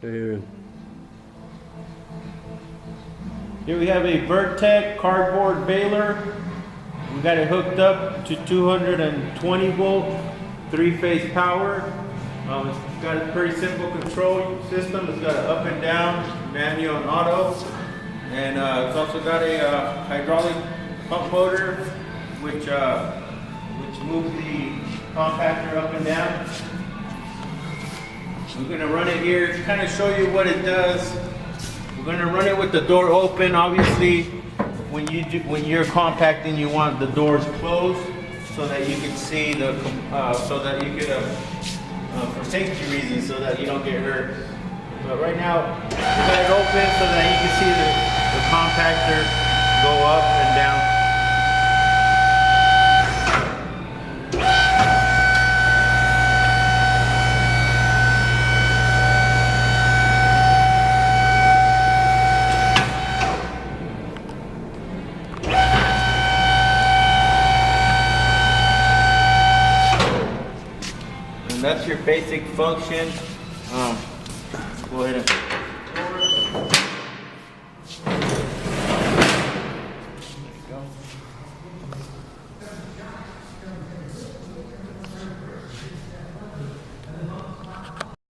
Here we have a Vertec cardboard baler. We got it hooked up to 220 volt, 3-phase power. It's got a pretty simple control system. It's got an up and down, manual and auto. And it's also got a hydraulic pump motor, which moves the compactor up and down. We're gonna run it here to kind of show you what it does. We're gonna run it with the door open. Obviously, when you're compacting, you want the doors closed so that you can see the, for safety reasons, so that you don't get hurt. But right now, we got it open so that you can see the compactor go up and down. That's your basic function. Go ahead and